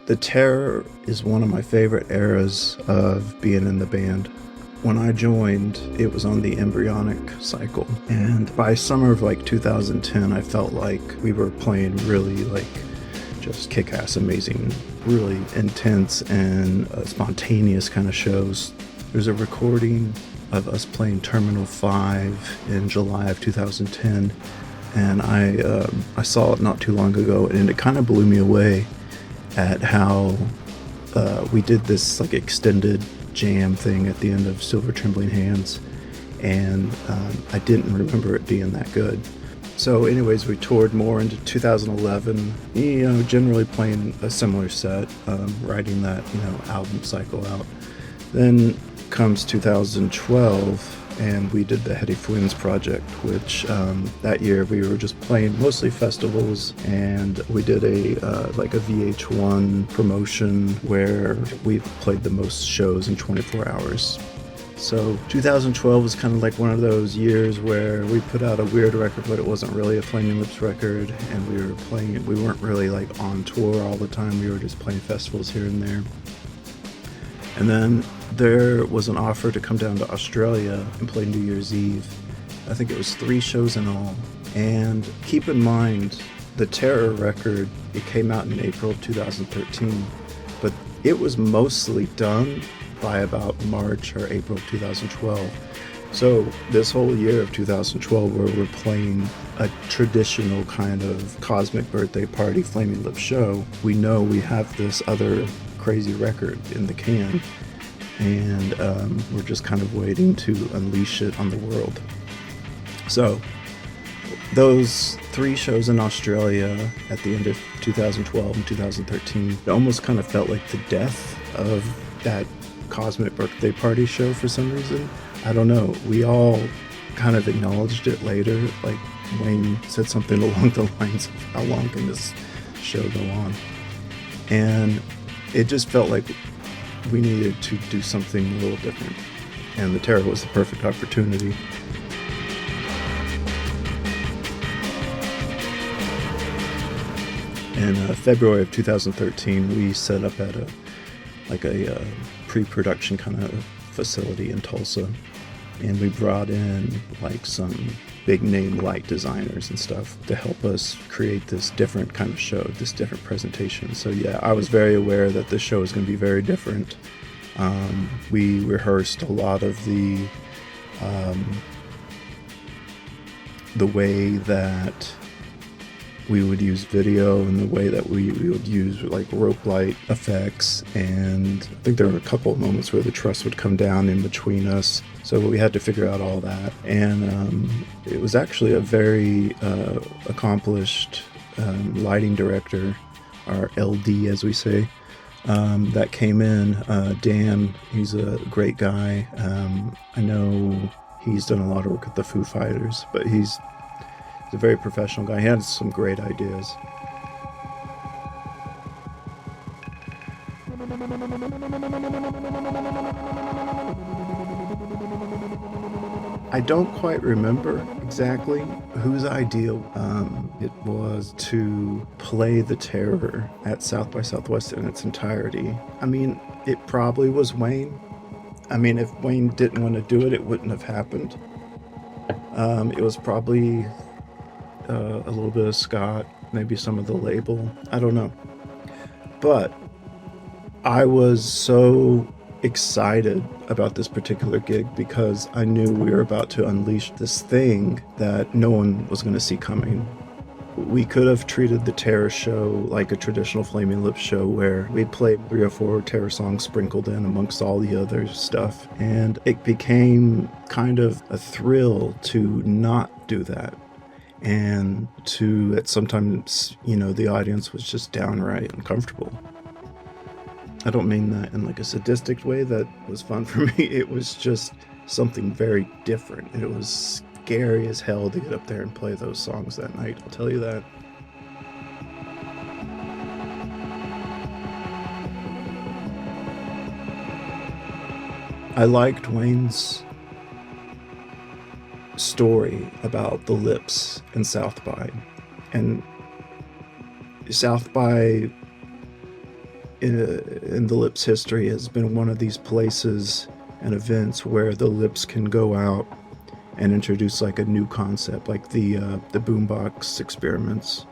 The Terror is one of my favorite eras of being in the band. When I joined, it was on the Embryonic cycle, and by summer of like 2010, I felt like we were playing really like just kick-ass, amazing, really intense and spontaneous kind of shows. There's a recording of us playing Terminal 5 in July of 2010, and I saw it not too long ago, and it kind of blew me away at how we did this like extended jam thing at the end of Silver Trembling Hands, and I didn't remember it being that good. So anyways, we toured more into 2011, generally playing a similar set, riding that, album cycle out. Then comes 2012, and we did the Hetty Fwynn's project, which that year we were just playing mostly festivals, and we did a VH1 promotion where we played the most shows in 24 hours. So 2012 was kind of like one of those years where we put out a weird record, but it wasn't really a Flaming Lips record, and we were playing it. We weren't really like on tour all the time. We were just playing festivals here and there. And then there was an offer to come down to Australia and play New Year's Eve. I think it was 3 shows in all. And keep in mind, the Terror record, it came out in April of 2013, but it was mostly done by about March or April of 2012. So this whole year of 2012, where we're playing a traditional kind of cosmic birthday party Flaming Lips show, we know we have this other crazy record in the can, and we're just kind of waiting to unleash it on the world. So those 3 shows in Australia at the end of 2012 and 2013, it almost kind of felt like the death of that cosmic birthday party show for some reason. I don't know. We all kind of acknowledged it later. Like Wayne said something along the lines of, how long can this show go on? And it just felt like we needed to do something a little different, and the Terror was the perfect opportunity. In February of 2013, we set up at a pre-production kind of facility in Tulsa, and we brought in like some big name light designers and stuff to help us create this different kind of show, this different presentation. So yeah, I was very aware that this show is going to be very different. We rehearsed a lot of the way that we would use video and the way that we would use like rope light effects, and I think there were a couple of moments where the truss would come down in between us, so we had to figure out all that. And it was actually a very accomplished lighting director, our LD as we say, that came in. Dan, he's a great guy. I know he's done a lot of work with the Foo Fighters, but he's a very professional guy. He had some great ideas. I don't quite remember exactly whose idea it was to play the Terror at South by Southwest in its entirety. I mean, it probably was Wayne. I mean, if Wayne didn't want to do it, it wouldn't have happened. It was probably a little bit of Scott, maybe some of the label, I don't know. But I was so excited about this particular gig because I knew we were about to unleash this thing that no one was going to see coming. We could have treated the Terror show like a traditional Flaming Lips show where we played 3 or 4 Terror songs sprinkled in amongst all the other stuff, and it became kind of a thrill to not do that. And at sometimes, the audience was just downright uncomfortable. I don't mean that in like a sadistic way. That was fun for me. It was just something very different. It was scary as hell to get up there and play those songs that night, I'll tell you that. I liked Wayne's story about the Lips and South by. And South by in the Lips history has been one of these places and events where the Lips can go out and introduce like a new concept, like the boombox experiments.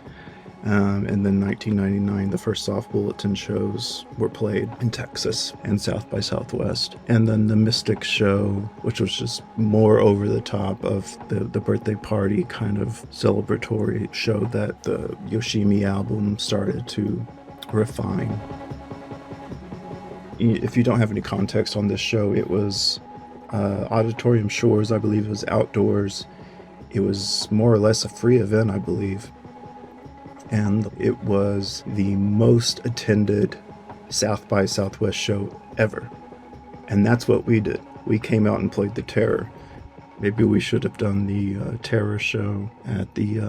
And then 1999, the first soft bulletin shows were played in Texas and South by Southwest. And then the Mystic show, which was just more over the top of the birthday party kind of celebratory show that the Yoshimi album started to refine. If you don't have any context on this show, it was Auditorium Shores, I believe it was outdoors. It was more or less a free event, I believe. And it was the most attended South by Southwest show ever. And that's what we did. We came out and played the Terror. Maybe we should have done the Terror show at the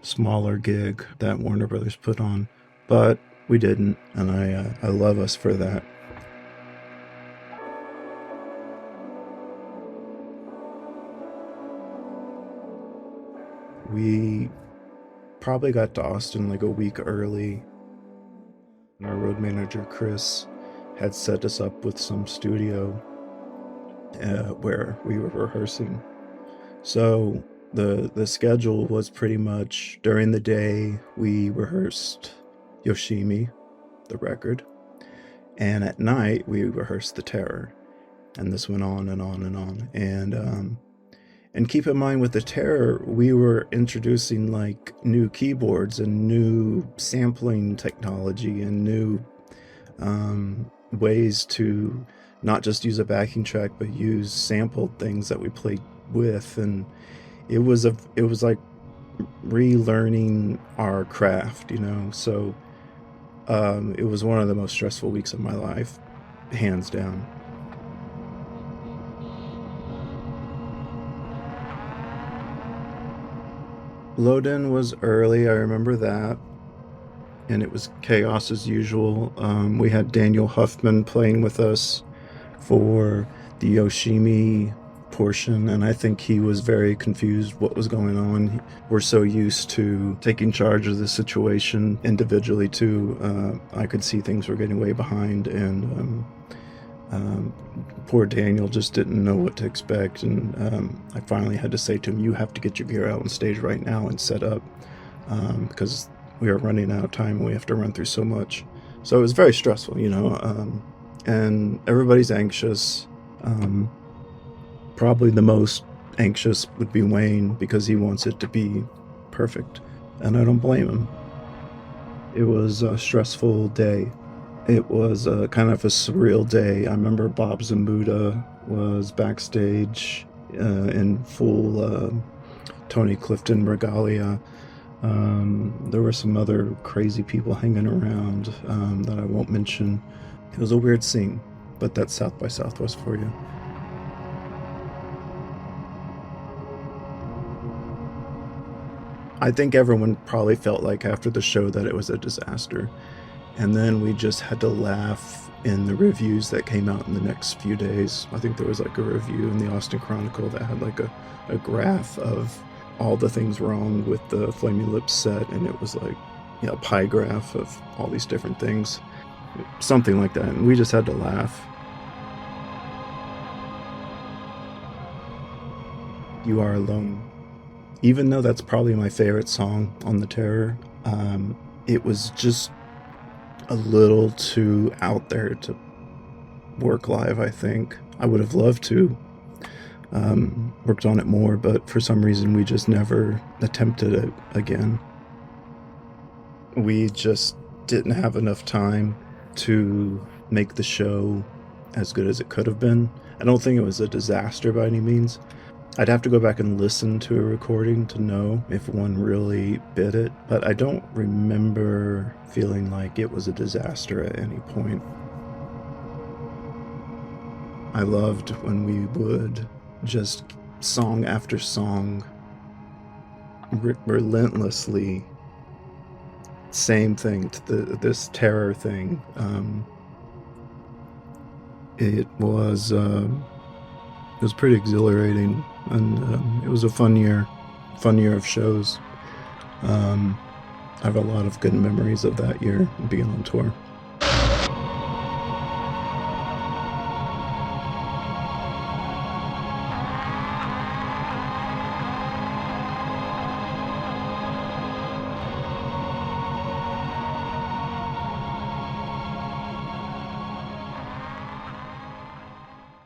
smaller gig that Warner Brothers put on. But we didn't, and I love us for that. We probably got to Austin like a week early. Our road manager, Chris, had set us up with some studio where we were rehearsing. So the schedule was pretty much during the day we rehearsed Yoshimi, the record, and at night we rehearsed the Terror. And this went on and on and on. And keep in mind with the Terror, we were introducing like new keyboards and new sampling technology and new ways to not just use a backing track, but use sampled things that we played with. And it was like relearning our craft, you know? So it was one of the most stressful weeks of my life, hands down. Load-in was early, I remember that, and it was chaos as usual. We had Daniel Huffman playing with us for the Yoshimi portion, and I think he was very confused what was going on. We're so used to taking charge of the situation individually too. I could see things were getting way behind, and poor Daniel just didn't know what to expect, and I finally had to say to him, you have to get your gear out on stage right now and set up, because we are running out of time and we have to run through so much. So it was very stressful, you know, and everybody's anxious. Probably the most anxious would be Wayne, because he wants it to be perfect, and I don't blame him. It was a stressful day. It was kind of a surreal day. I remember Bob Zambuda was backstage in full Tony Clifton regalia. There were some other crazy people hanging around that I won't mention. It was a weird scene, but that's South by Southwest for you. I think everyone probably felt like after the show that it was a disaster. And then we just had to laugh in the reviews that came out in the next few days. I think there was like a review in the Austin Chronicle that had like a graph of all the things wrong with the Flaming Lips set, and it was like, you know, a pie graph of all these different things. Something like that, and we just had to laugh. You Are Alone. Even though that's probably my favorite song on the Terror, it was just a little too out there to work live, I think. I would have loved to worked on it more, but for some reason we just never attempted it again. We just didn't have enough time to make the show as good as it could have been. I don't think it was a disaster by any means. I'd have to go back and listen to a recording to know if one really bit it, but I don't remember feeling like it was a disaster at any point. I loved when we would just song after song, relentlessly, same thing, this Terror thing. It was pretty exhilarating, and it was a fun year of shows. I have a lot of good memories of that year being on tour.